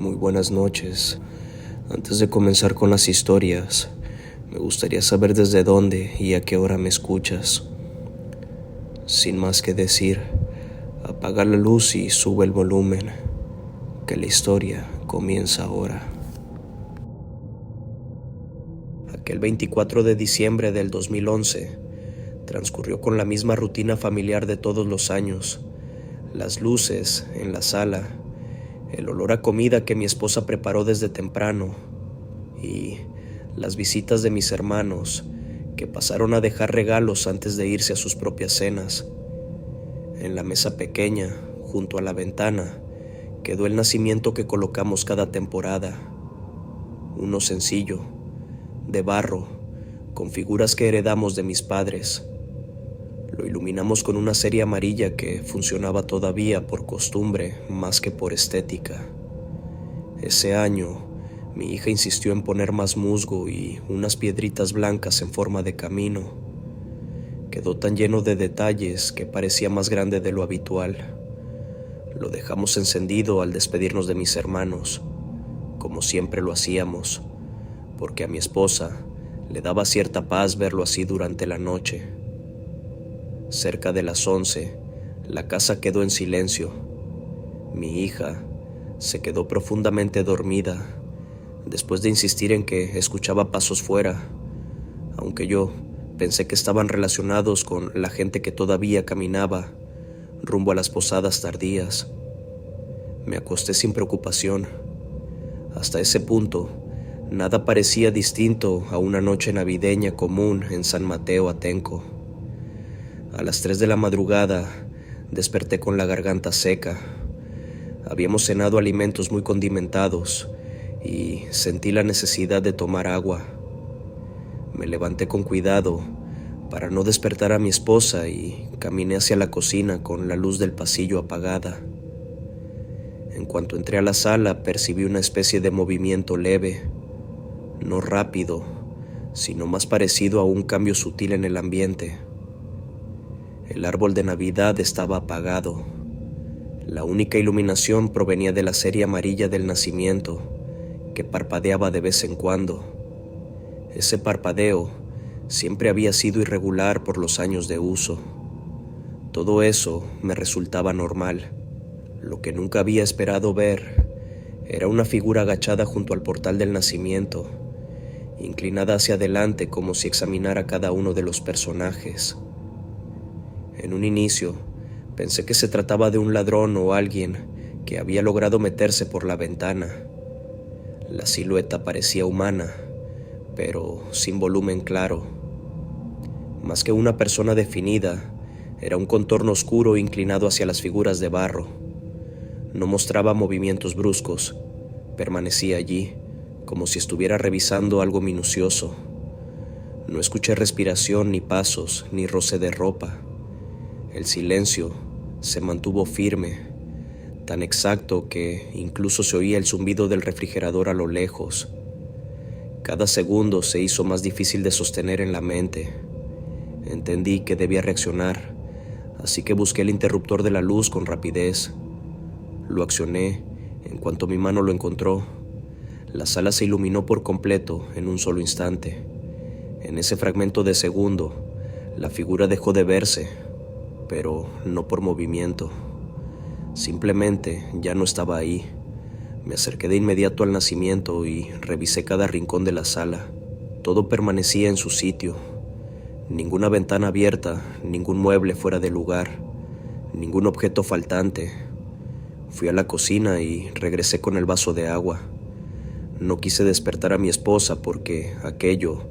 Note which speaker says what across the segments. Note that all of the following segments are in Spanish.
Speaker 1: Muy buenas noches. Antes de comenzar con las historias, me gustaría saber desde dónde y a qué hora me escuchas. Sin más que decir, apaga la luz y sube el volumen, que la historia comienza ahora. Aquel 24 de diciembre del 2011 transcurrió con la misma rutina familiar de todos los años. Las luces en la sala, el olor a comida que mi esposa preparó desde temprano y las visitas de mis hermanos que pasaron a dejar regalos antes de irse a sus propias cenas. En la mesa pequeña, junto a la ventana, quedó el nacimiento que colocamos cada temporada. Uno sencillo, de barro, con figuras que heredamos de mis padres. Lo iluminamos con una serie amarilla que funcionaba todavía por costumbre más que por estética. Ese año, mi hija insistió en poner más musgo y unas piedritas blancas en forma de camino. Quedó tan lleno de detalles que parecía más grande de lo habitual. Lo dejamos encendido al despedirnos de mis hermanos, como siempre lo hacíamos, porque a mi esposa le daba cierta paz verlo así durante la noche. Cerca de las 11, la casa quedó en silencio. Mi hija se quedó profundamente dormida después de insistir en que escuchaba pasos fuera, aunque yo pensé que estaban relacionados con la gente que todavía caminaba rumbo a las posadas tardías. Me acosté sin preocupación. Hasta ese punto, nada parecía distinto a una noche navideña común en San Mateo Atenco. A las 3 de la madrugada desperté con la garganta seca. Habíamos cenado alimentos muy condimentados y sentí la necesidad de tomar agua. Me levanté con cuidado para no despertar a mi esposa y caminé hacia la cocina con la luz del pasillo apagada. En cuanto entré a la sala, percibí una especie de movimiento leve, no rápido, sino más parecido a un cambio sutil en el ambiente. El árbol de Navidad estaba apagado. La única iluminación provenía de la serie amarilla del nacimiento, que parpadeaba de vez en cuando. Ese parpadeo siempre había sido irregular por los años de uso. Todo eso me resultaba normal. Lo que nunca había esperado ver era una figura agachada junto al portal del nacimiento, inclinada hacia adelante como si examinara cada uno de los personajes. En un inicio, pensé que se trataba de un ladrón o alguien que había logrado meterse por la ventana. La silueta parecía humana, pero sin volumen claro. Más que una persona definida, era un contorno oscuro inclinado hacia las figuras de barro. No mostraba movimientos bruscos, permanecía allí, como si estuviera revisando algo minucioso. No escuché respiración, ni pasos, ni roce de ropa. El silencio se mantuvo firme, tan exacto que incluso se oía el zumbido del refrigerador a lo lejos. Cada segundo se hizo más difícil de sostener en la mente. Entendí que debía reaccionar, así que busqué el interruptor de la luz con rapidez. Lo accioné en cuanto mi mano lo encontró. La sala se iluminó por completo en un solo instante. En ese fragmento de segundo, la figura dejó de verse, pero no por movimiento. Simplemente ya no estaba ahí. Me acerqué de inmediato al nacimiento y revisé cada rincón de la sala. Todo permanecía en su sitio. Ninguna ventana abierta, ningún mueble fuera de lugar, ningún objeto faltante. Fui a la cocina y regresé con el vaso de agua. No quise despertar a mi esposa porque aquello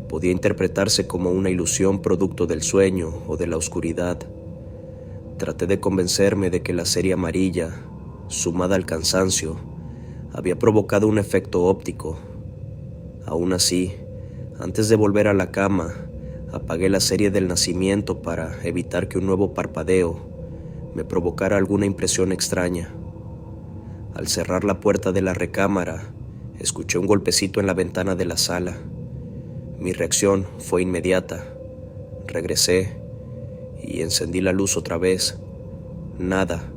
Speaker 1: podía interpretarse como una ilusión producto del sueño o de la oscuridad. Traté de convencerme de que la serie amarilla, sumada al cansancio, había provocado un efecto óptico. Aún así, antes de volver a la cama, apagué la serie del nacimiento para evitar que un nuevo parpadeo me provocara alguna impresión extraña. Al cerrar la puerta de la recámara, escuché un golpecito en la ventana de la sala. Mi reacción fue inmediata. Regresé y encendí la luz otra vez. Nada.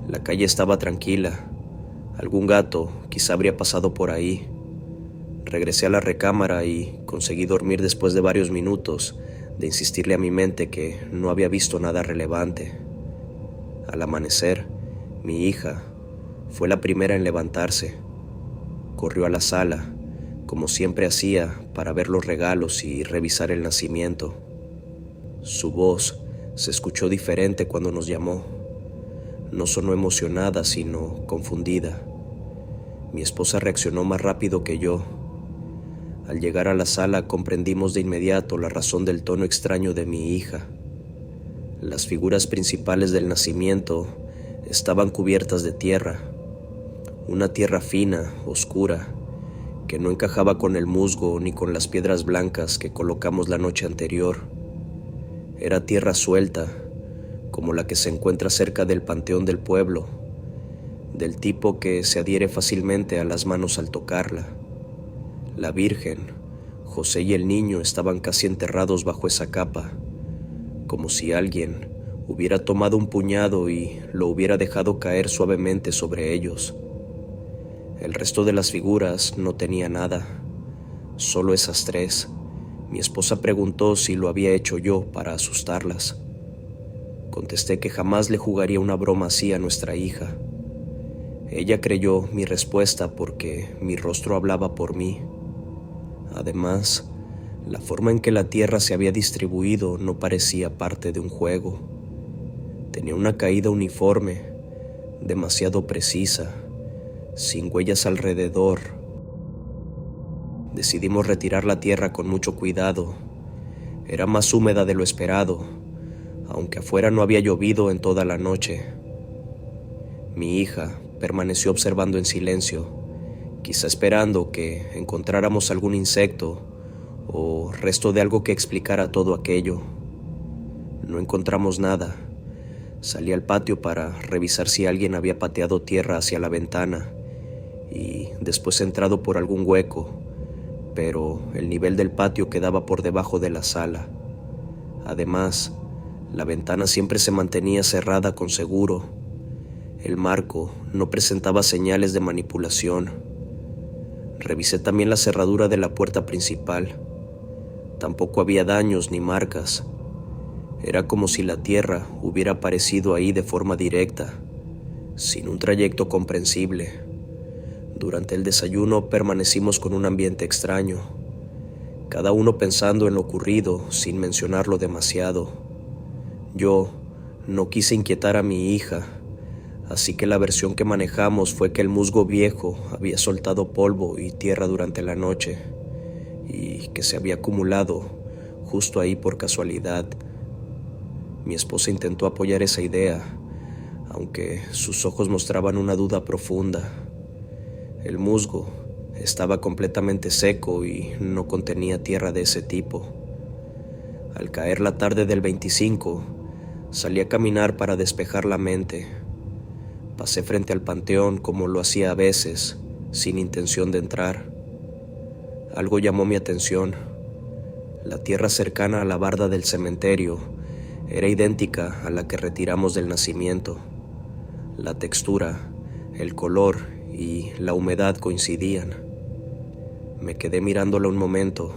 Speaker 1: La calle estaba tranquila. Algún gato quizá habría pasado por ahí. Regresé a la recámara y conseguí dormir después de varios minutos de insistirle a mi mente que no había visto nada relevante. Al amanecer, mi hija fue la primera en levantarse. Corrió a la sala, como siempre hacía, para ver los regalos y revisar el nacimiento. Su voz se escuchó diferente cuando nos llamó. No sonó emocionada, sino confundida. Mi esposa reaccionó más rápido que yo. Al llegar a la sala comprendimos de inmediato la razón del tono extraño de mi hija. Las figuras principales del nacimiento estaban cubiertas de tierra, una tierra fina, oscura, que no encajaba con el musgo ni con las piedras blancas que colocamos la noche anterior. Era tierra suelta, como la que se encuentra cerca del panteón del pueblo, del tipo que se adhiere fácilmente a las manos al tocarla. La Virgen, José y el niño estaban casi enterrados bajo esa capa, como si alguien hubiera tomado un puñado y lo hubiera dejado caer suavemente sobre ellos. El resto de las figuras no tenía nada, solo esas tres. Mi esposa preguntó si lo había hecho yo para asustarlas. Contesté que jamás le jugaría una broma así a nuestra hija. Ella creyó mi respuesta porque mi rostro hablaba por mí. Además, la forma en que la tierra se había distribuido no parecía parte de un juego. Tenía una caída uniforme, demasiado precisa, sin huellas alrededor. Decidimos retirar la tierra con mucho cuidado. Era más húmeda de lo esperado, aunque afuera no había llovido en toda la noche. Mi hija permaneció observando en silencio, quizá esperando que encontráramos algún insecto o resto de algo que explicara todo aquello. No encontramos nada. Salí al patio para revisar si alguien había pateado tierra hacia la ventana y después entrado por algún hueco, pero el nivel del patio quedaba por debajo de la sala. Además, la ventana siempre se mantenía cerrada con seguro. El marco no presentaba señales de manipulación. Revisé también la cerradura de la puerta principal. Tampoco había daños ni marcas. Era como si la tierra hubiera aparecido ahí de forma directa, sin un trayecto comprensible. Durante el desayuno permanecimos con un ambiente extraño, cada uno pensando en lo ocurrido sin mencionarlo demasiado. Yo no quise inquietar a mi hija, así que la versión que manejamos fue que el musgo viejo había soltado polvo y tierra durante la noche y que se había acumulado justo ahí por casualidad. Mi esposa intentó apoyar esa idea, aunque sus ojos mostraban una duda profunda. El musgo estaba completamente seco y no contenía tierra de ese tipo. Al caer la tarde del 25, salí a caminar para despejar la mente. Pasé frente al panteón como lo hacía a veces, sin intención de entrar. Algo llamó mi atención. La tierra cercana a la barda del cementerio era idéntica a la que retiramos del nacimiento. La textura, el color y la humedad coincidían. Me quedé mirándola un momento,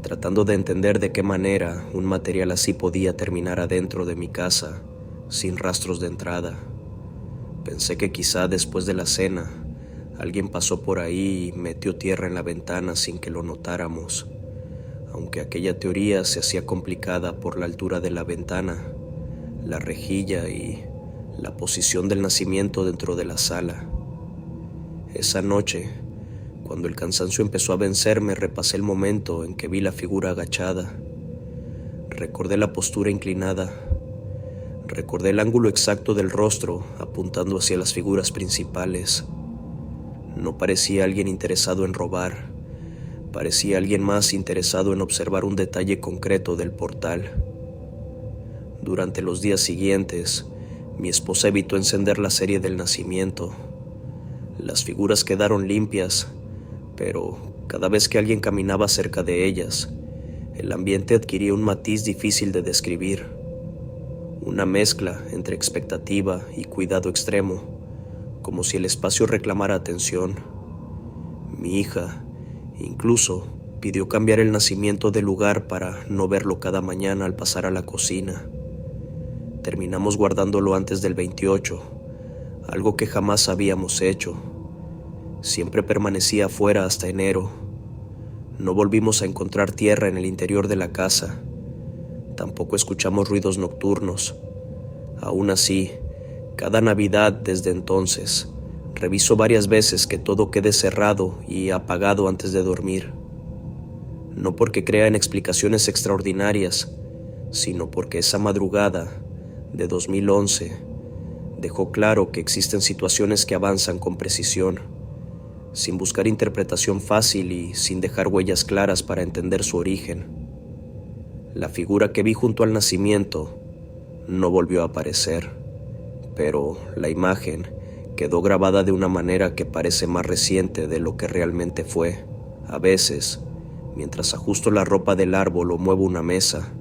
Speaker 1: tratando de entender de qué manera un material así podía terminar adentro de mi casa, sin rastros de entrada. Pensé que quizá después de la cena, alguien pasó por ahí y metió tierra en la ventana sin que lo notáramos, aunque aquella teoría se hacía complicada por la altura de la ventana, la rejilla y la posición del nacimiento dentro de la sala. Esa noche, cuando el cansancio empezó a vencerme, repasé el momento en que vi la figura agachada. Recordé la postura inclinada. Recordé el ángulo exacto del rostro apuntando hacia las figuras principales. No parecía alguien interesado en robar. Parecía alguien más interesado en observar un detalle concreto del portal. Durante los días siguientes, mi esposa evitó encender la serie del nacimiento. Las figuras quedaron limpias, pero cada vez que alguien caminaba cerca de ellas, el ambiente adquiría un matiz difícil de describir. Una mezcla entre expectativa y cuidado extremo, como si el espacio reclamara atención. Mi hija, incluso, pidió cambiar el nacimiento del lugar para no verlo cada mañana al pasar a la cocina. Terminamos guardándolo antes del 28, algo que jamás habíamos hecho. Siempre permanecía afuera hasta enero. No volvimos a encontrar tierra en el interior de la casa. Tampoco escuchamos ruidos nocturnos. Aún así, cada Navidad desde entonces, reviso varias veces que todo quede cerrado y apagado antes de dormir. No porque crea en explicaciones extraordinarias, sino porque esa madrugada de 2011 dejó claro que existen situaciones que avanzan con precisión, sin buscar interpretación fácil y sin dejar huellas claras para entender su origen. La figura que vi junto al nacimiento no volvió a aparecer, pero la imagen quedó grabada de una manera que parece más reciente de lo que realmente fue. A veces, mientras ajusto la ropa del árbol o muevo una mesa,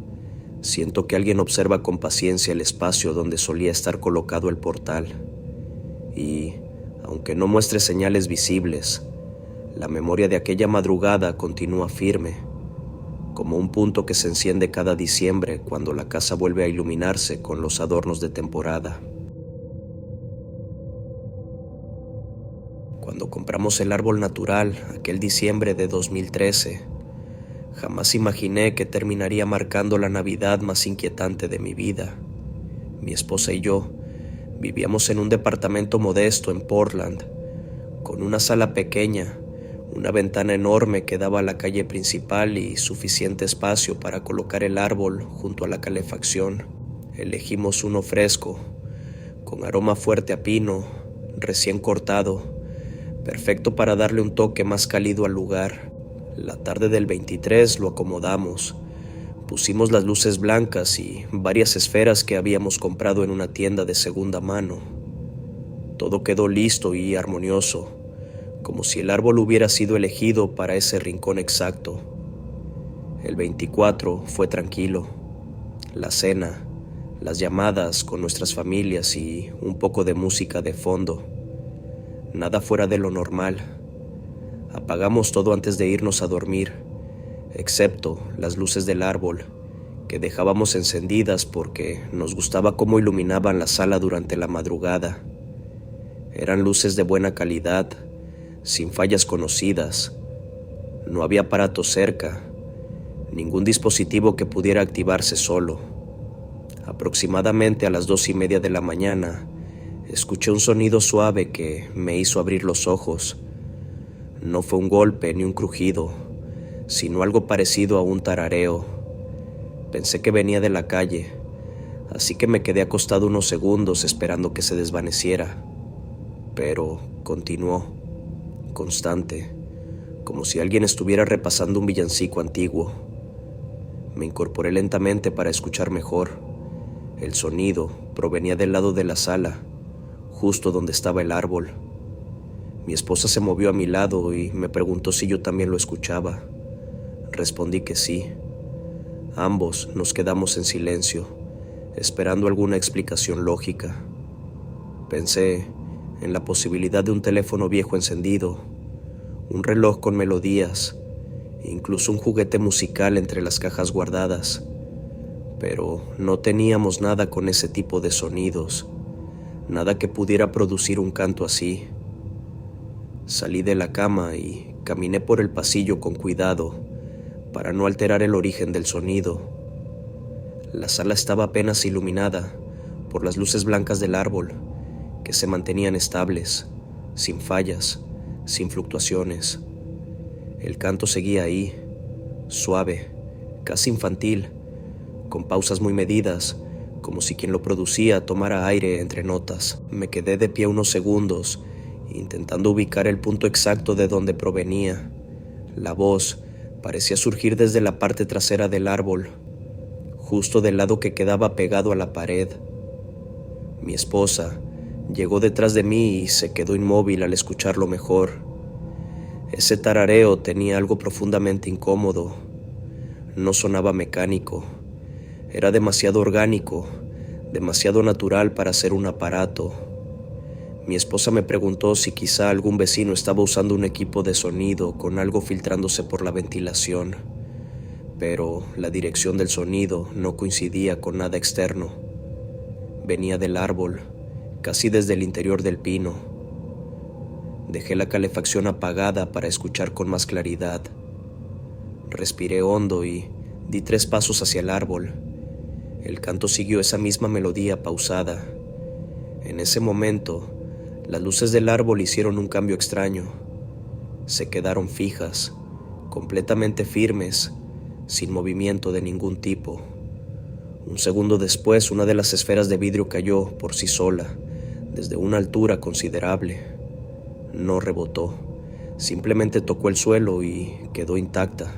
Speaker 1: siento que alguien observa con paciencia el espacio donde solía estar colocado el portal. Y, aunque no muestre señales visibles, la memoria de aquella madrugada continúa firme, como un punto que se enciende cada diciembre cuando la casa vuelve a iluminarse con los adornos de temporada. Cuando compramos el árbol natural aquel diciembre de 2013, jamás imaginé que terminaría marcando la Navidad más inquietante de mi vida. Mi esposa y yo vivíamos en un departamento modesto en Portland, con una sala pequeña, una ventana enorme que daba a la calle principal y suficiente espacio para colocar el árbol junto a la calefacción. Elegimos uno fresco, con aroma fuerte a pino, recién cortado, perfecto para darle un toque más cálido al lugar. La tarde del 23 lo acomodamos. Pusimos las luces blancas y varias esferas que habíamos comprado en una tienda de segunda mano. Todo quedó listo y armonioso, como si el árbol hubiera sido elegido para ese rincón exacto. El 24 fue tranquilo. La cena, las llamadas con nuestras familias y un poco de música de fondo. Nada fuera de lo normal. Apagamos todo antes de irnos a dormir, excepto las luces del árbol, que dejábamos encendidas porque nos gustaba cómo iluminaban la sala durante la madrugada. Eran luces de buena calidad, sin fallas conocidas. No había aparato cerca, ningún dispositivo que pudiera activarse solo. Aproximadamente a las 2:30 de la mañana, escuché un sonido suave que me hizo abrir los ojos. No fue un golpe ni un crujido, sino algo parecido a un tarareo. Pensé que venía de la calle, así que me quedé acostado unos segundos esperando que se desvaneciera. Pero continuó, constante, como si alguien estuviera repasando un villancico antiguo. Me incorporé lentamente para escuchar mejor. El sonido provenía del lado de la sala, justo donde estaba el árbol. Mi esposa se movió a mi lado y me preguntó si yo también lo escuchaba. Respondí que sí. Ambos nos quedamos en silencio, esperando alguna explicación lógica. Pensé en la posibilidad de un teléfono viejo encendido, un reloj con melodías, incluso un juguete musical entre las cajas guardadas. Pero no teníamos nada con ese tipo de sonidos, nada que pudiera producir un canto así. Salí de la cama y caminé por el pasillo con cuidado para no alterar el origen del sonido. La sala estaba apenas iluminada por las luces blancas del árbol, que se mantenían estables, sin fallas, sin fluctuaciones. El canto seguía ahí, suave, casi infantil, con pausas muy medidas, como si quien lo producía tomara aire entre notas. Me quedé de pie unos segundos, intentando ubicar el punto exacto de donde provenía. La voz parecía surgir desde la parte trasera del árbol, justo del lado que quedaba pegado a la pared. Mi esposa llegó detrás de mí y se quedó inmóvil al escucharlo mejor. Ese tarareo tenía algo profundamente incómodo. No sonaba mecánico. Era demasiado orgánico, demasiado natural para ser un aparato. Mi esposa me preguntó si quizá algún vecino estaba usando un equipo de sonido con algo filtrándose por la ventilación, pero la dirección del sonido no coincidía con nada externo. Venía del árbol, casi desde el interior del pino. Dejé la calefacción apagada para escuchar con más claridad. Respiré hondo y di 3 pasos hacia el árbol. El canto siguió esa misma melodía pausada. En ese momento, las luces del árbol hicieron un cambio extraño. Se quedaron fijas, completamente firmes, sin movimiento de ningún tipo. Un segundo después, una de las esferas de vidrio cayó por sí sola, desde una altura considerable. No rebotó, simplemente tocó el suelo y quedó intacta,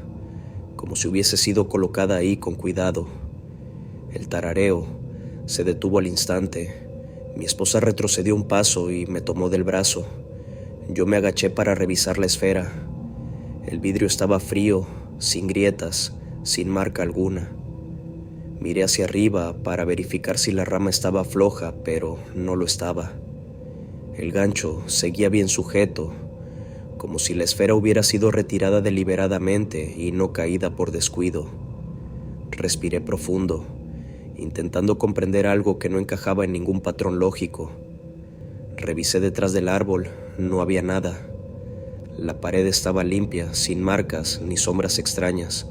Speaker 1: como si hubiese sido colocada ahí con cuidado. El tarareo se detuvo al instante. Mi esposa retrocedió un paso y me tomó del brazo. Yo me agaché para revisar la esfera. El vidrio estaba frío, sin grietas, sin marca alguna. Miré hacia arriba para verificar si la rama estaba floja, pero no lo estaba. El gancho seguía bien sujeto, como si la esfera hubiera sido retirada deliberadamente y no caída por descuido. Respiré profundo, intentando comprender algo que no encajaba en ningún patrón lógico. Revisé detrás del árbol, no había nada. La pared estaba limpia, sin marcas ni sombras extrañas.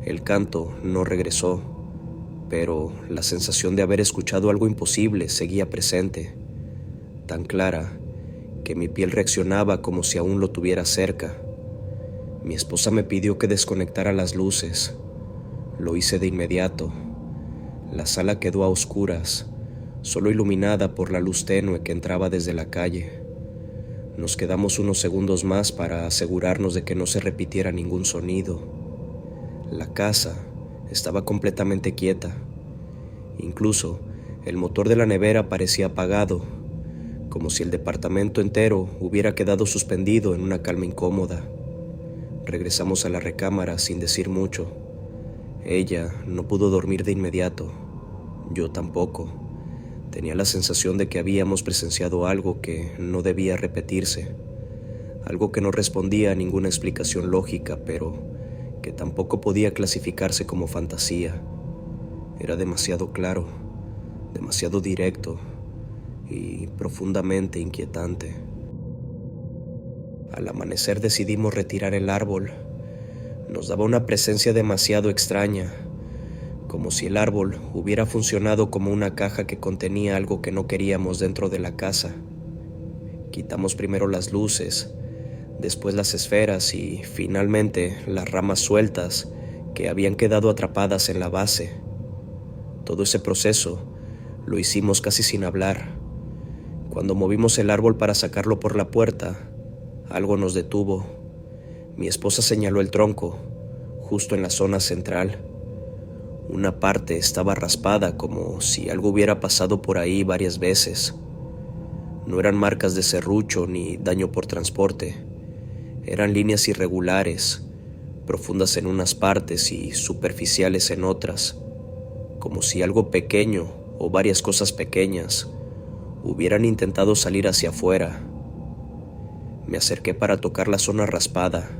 Speaker 1: El canto no regresó, pero la sensación de haber escuchado algo imposible seguía presente, tan clara que mi piel reaccionaba como si aún lo tuviera cerca. Mi esposa me pidió que desconectara las luces. Lo hice de inmediato. La sala quedó a oscuras, solo iluminada por la luz tenue que entraba desde la calle. Nos quedamos unos segundos más para asegurarnos de que no se repitiera ningún sonido. La casa estaba completamente quieta. Incluso el motor de la nevera parecía apagado, como si el departamento entero hubiera quedado suspendido en una calma incómoda. Regresamos a la recámara sin decir mucho. Ella no pudo dormir de inmediato. Yo tampoco. Tenía la sensación de que habíamos presenciado algo que no debía repetirse, algo que no respondía a ninguna explicación lógica, pero que tampoco podía clasificarse como fantasía. Era demasiado claro, demasiado directo y profundamente inquietante. Al amanecer decidimos retirar el árbol. Nos daba una presencia demasiado extraña, como si el árbol hubiera funcionado como una caja que contenía algo que no queríamos dentro de la casa. Quitamos primero las luces, después las esferas y finalmente las ramas sueltas que habían quedado atrapadas en la base. Todo ese proceso lo hicimos casi sin hablar. Cuando movimos el árbol para sacarlo por la puerta, algo nos detuvo. Mi esposa señaló el tronco, justo en la zona central. Una parte estaba raspada como si algo hubiera pasado por ahí varias veces. No eran marcas de serrucho ni daño por transporte. Eran líneas irregulares, profundas en unas partes y superficiales en otras, como si algo pequeño o varias cosas pequeñas hubieran intentado salir hacia afuera. Me acerqué para tocar la zona raspada.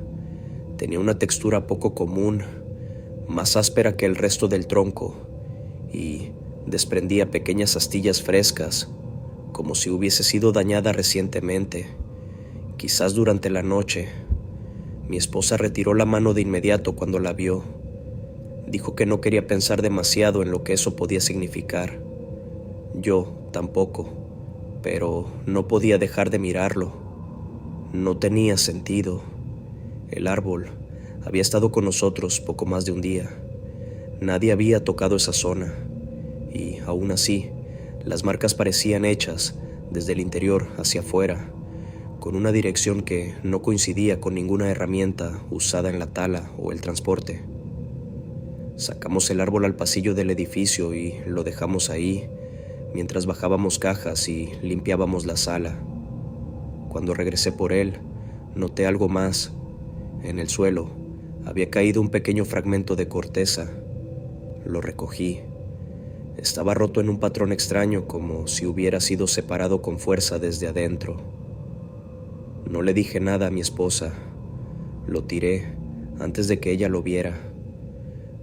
Speaker 1: Tenía una textura poco común, más áspera que el resto del tronco, y desprendía pequeñas astillas frescas, como si hubiese sido dañada recientemente, quizás durante la noche. Mi esposa retiró la mano de inmediato cuando la vio. Dijo que no quería pensar demasiado en lo que eso podía significar. Yo tampoco, pero no podía dejar de mirarlo. No tenía sentido. El árbol había estado con nosotros poco más de un día. Nadie había tocado esa zona, y aún así, las marcas parecían hechas desde el interior hacia afuera, con una dirección que no coincidía con ninguna herramienta usada en la tala o el transporte. Sacamos el árbol al pasillo del edificio y lo dejamos ahí, mientras bajábamos cajas y limpiábamos la sala. Cuando regresé por él, noté algo más. En el suelo había caído un pequeño fragmento de corteza. Lo recogí. Estaba roto en un patrón extraño, como si hubiera sido separado con fuerza desde adentro. No le dije nada a mi esposa. Lo tiré antes de que ella lo viera.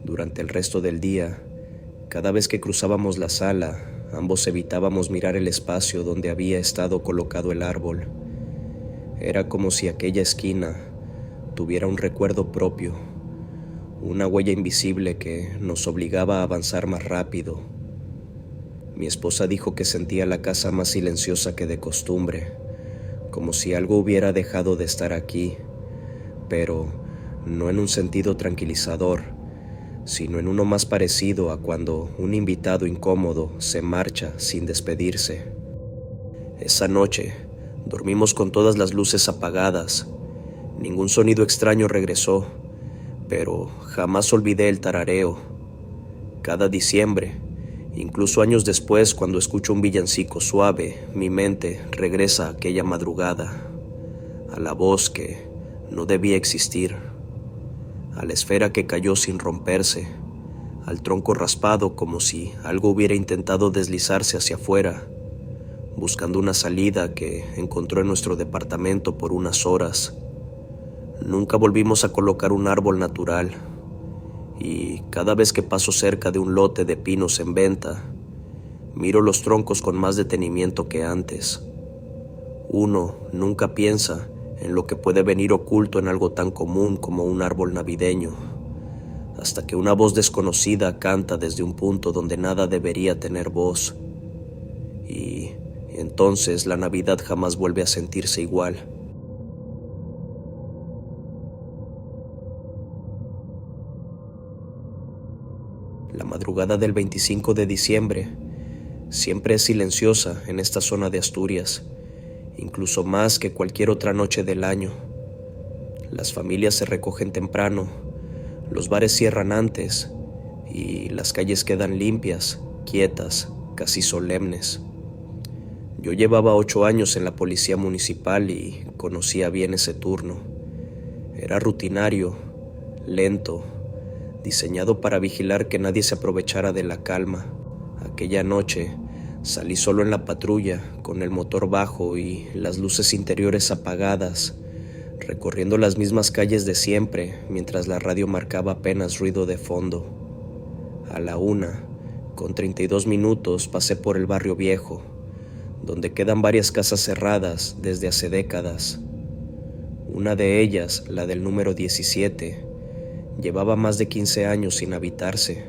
Speaker 1: Durante el resto del día, cada vez que cruzábamos la sala, ambos evitábamos mirar el espacio donde había estado colocado el árbol. Era como si aquella esquina tuviera un recuerdo propio, una huella invisible que nos obligaba a avanzar más rápido. Mi esposa dijo que sentía la casa más silenciosa que de costumbre, como si algo hubiera dejado de estar aquí, pero no en un sentido tranquilizador, sino en uno más parecido a cuando un invitado incómodo se marcha sin despedirse. Esa noche dormimos con todas las luces apagadas. Ningún sonido extraño regresó, pero jamás olvidé el tarareo. Cada diciembre, incluso años después, cuando escucho un villancico suave, mi mente regresa a aquella madrugada, a la voz que no debía existir, a la esfera que cayó sin romperse, al tronco raspado como si algo hubiera intentado deslizarse hacia afuera, buscando una salida que encontró en nuestro departamento por unas horas. Nunca volvimos a colocar un árbol natural, y cada vez que paso cerca de un lote de pinos en venta, miro los troncos con más detenimiento que antes. Uno nunca piensa en lo que puede venir oculto en algo tan común como un árbol navideño, hasta que una voz desconocida canta desde un punto donde nada debería tener voz. Y entonces la Navidad jamás vuelve a sentirse igual. La madrugada del 25 de diciembre siempre es silenciosa en esta zona de Asturias, incluso más que cualquier otra noche del año. Las familias se recogen temprano, los bares cierran antes y las calles quedan limpias, quietas, casi solemnes. Yo llevaba 8 años en la policía municipal y conocía bien ese turno. Era rutinario, lento, diseñado para vigilar que nadie se aprovechara de la calma. Aquella noche salí solo en la patrulla, con el motor bajo y las luces interiores apagadas, recorriendo las mismas calles de siempre, mientras la radio marcaba apenas ruido de fondo. A la 1:32 pasé por el barrio viejo, donde quedan varias casas cerradas desde hace décadas. Una de ellas, la del número 17, llevaba más de 15 años sin habitarse.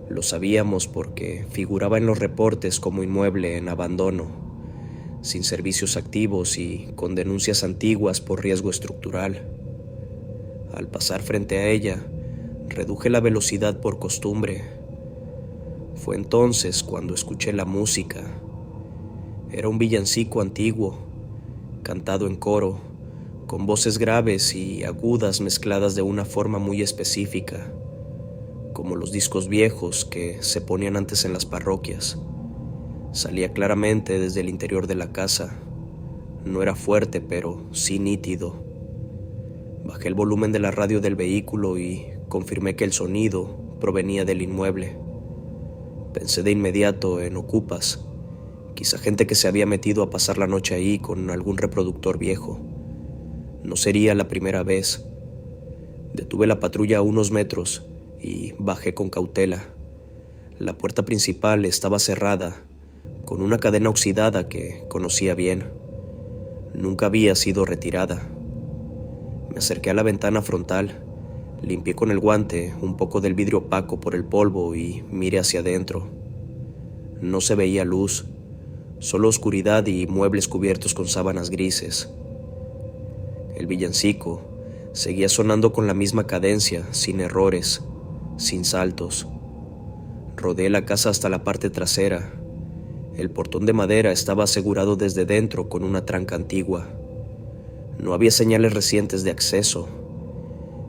Speaker 1: Lo sabíamos porque figuraba en los reportes como inmueble en abandono, sin servicios activos y con denuncias antiguas por riesgo estructural. Al pasar frente a ella, reduje la velocidad por costumbre. Fue entonces cuando escuché la música. Era un villancico antiguo, cantado en coro, con voces graves y agudas mezcladas de una forma muy específica, como los discos viejos que se ponían antes en las parroquias. Salía claramente desde el interior de la casa. No era fuerte, pero sí nítido. Bajé el volumen de la radio del vehículo y confirmé que el sonido provenía del inmueble. Pensé de inmediato en ocupas, quizá gente que se había metido a pasar la noche ahí con algún reproductor viejo. No sería la primera vez. Detuve la patrulla a unos metros y bajé con cautela. La puerta principal estaba cerrada, con una cadena oxidada que conocía bien. Nunca había sido retirada. Me acerqué a la ventana frontal, limpié con el guante un poco del vidrio opaco por el polvo y miré hacia adentro. No se veía luz, solo oscuridad y muebles cubiertos con sábanas grises. El villancico seguía sonando con la misma cadencia, sin errores, sin saltos. Rodeé la casa hasta la parte trasera. El portón de madera estaba asegurado desde dentro con una tranca antigua. No había señales recientes de acceso.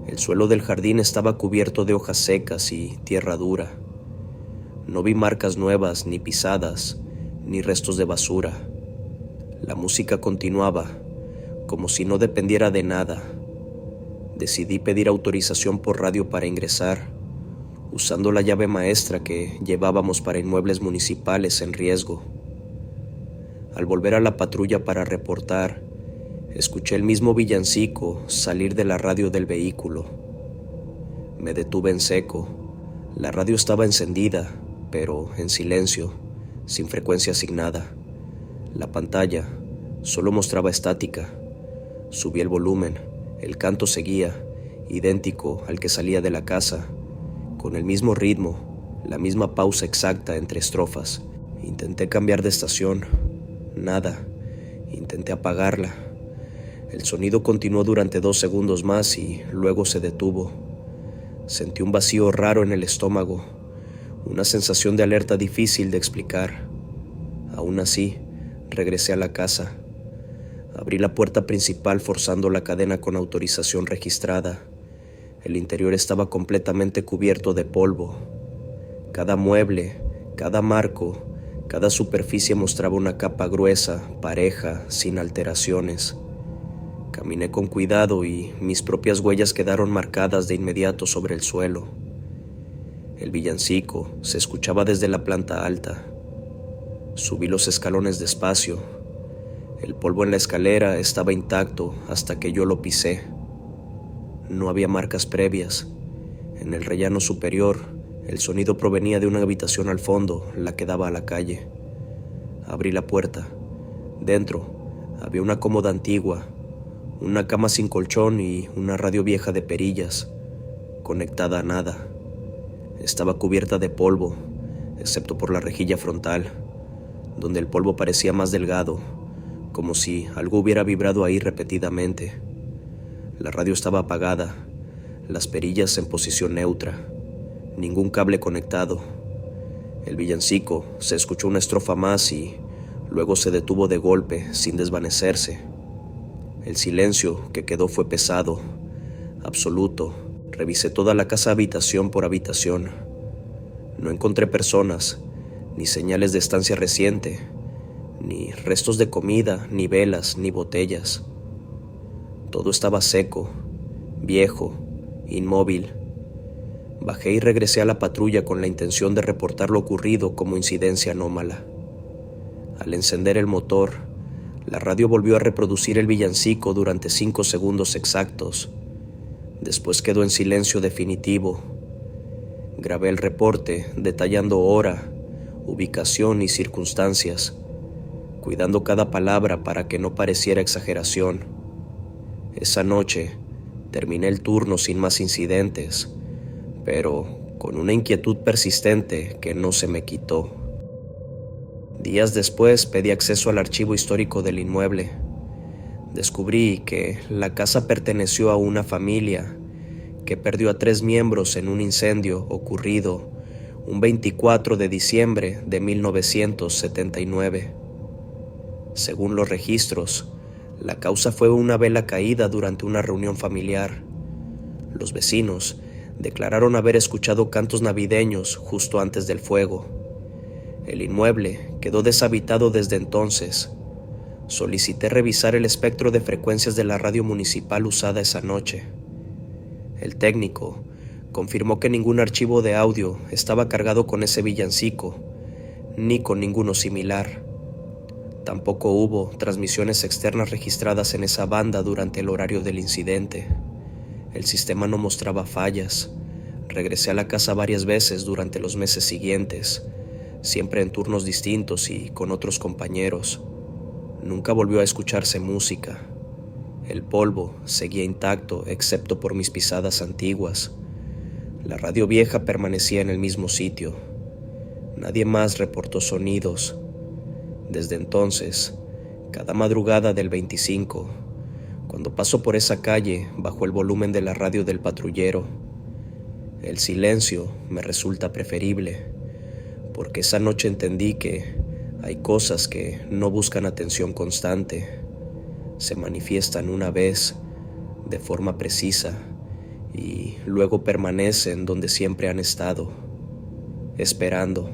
Speaker 1: El suelo del jardín estaba cubierto de hojas secas y tierra dura. No vi marcas nuevas, ni pisadas, ni restos de basura. La música continuaba, como si no dependiera de nada. Decidí pedir autorización por radio para ingresar, usando la llave maestra que llevábamos para inmuebles municipales en riesgo. Al volver a la patrulla para reportar, escuché el mismo villancico salir de la radio del vehículo. Me detuve en seco. La radio estaba encendida, pero en silencio, sin frecuencia asignada. La pantalla solo mostraba estática. Subí el volumen. El canto seguía, idéntico al que salía de la casa, con el mismo ritmo, la misma pausa exacta entre estrofas. Intenté cambiar de estación. Nada. Intenté apagarla. El sonido continuó durante 2 segundos más y luego se detuvo. Sentí un vacío raro en el estómago, una sensación de alerta difícil de explicar. Aún así, regresé a la casa. Abrí la puerta principal forzando la cadena con autorización registrada. El interior estaba completamente cubierto de polvo. Cada mueble, cada marco, cada superficie mostraba una capa gruesa, pareja, sin alteraciones. Caminé con cuidado y mis propias huellas quedaron marcadas de inmediato sobre el suelo. El villancico se escuchaba desde la planta alta. Subí los escalones despacio. El polvo en la escalera estaba intacto hasta que yo lo pisé. No había marcas previas. En el rellano superior, el sonido provenía de una habitación al fondo, la que daba a la calle. Abrí la puerta. Dentro había una cómoda antigua, una cama sin colchón y una radio vieja de perillas, conectada a nada. Estaba cubierta de polvo, excepto por la rejilla frontal, donde el polvo parecía más delgado, como si algo hubiera vibrado ahí repetidamente. La radio estaba apagada, las perillas en posición neutra, ningún cable conectado. El villancico se escuchó una estrofa más y luego se detuvo de golpe, sin desvanecerse. El silencio que quedó fue pesado, absoluto. Revisé toda la casa habitación por habitación. No encontré personas, ni señales de estancia reciente, ni restos de comida, ni velas, ni botellas. Todo estaba seco, viejo, inmóvil. Bajé y regresé a la patrulla con la intención de reportar lo ocurrido como incidencia anómala. Al encender el motor, la radio volvió a reproducir el villancico durante 5 segundos exactos. Después quedó en silencio definitivo. Grabé el reporte detallando hora, ubicación y circunstancias, cuidando cada palabra para que no pareciera exageración. Esa noche terminé el turno sin más incidentes, pero con una inquietud persistente que no se me quitó. Días después pedí acceso al archivo histórico del inmueble. Descubrí que la casa perteneció a una familia que perdió a 3 miembros en un incendio ocurrido un 24 de diciembre de 1979. Según los registros, la causa fue una vela caída durante una reunión familiar. Los vecinos declararon haber escuchado cantos navideños justo antes del fuego. El inmueble quedó deshabitado desde entonces. Solicité revisar el espectro de frecuencias de la radio municipal usada esa noche. El técnico confirmó que ningún archivo de audio estaba cargado con ese villancico, ni con ninguno similar. Tampoco hubo transmisiones externas registradas en esa banda durante el horario del incidente. El sistema no mostraba fallas. Regresé a la casa varias veces durante los meses siguientes, siempre en turnos distintos y con otros compañeros. Nunca volvió a escucharse música. El polvo seguía intacto excepto por mis pisadas antiguas. La radio vieja permanecía en el mismo sitio. Nadie más reportó sonidos. Desde entonces, cada madrugada del 25, cuando paso por esa calle bajo el volumen de la radio del patrullero, el silencio me resulta preferible, porque esa noche entendí que hay cosas que no buscan atención constante, se manifiestan una vez de forma precisa y luego permanecen donde siempre han estado, esperando.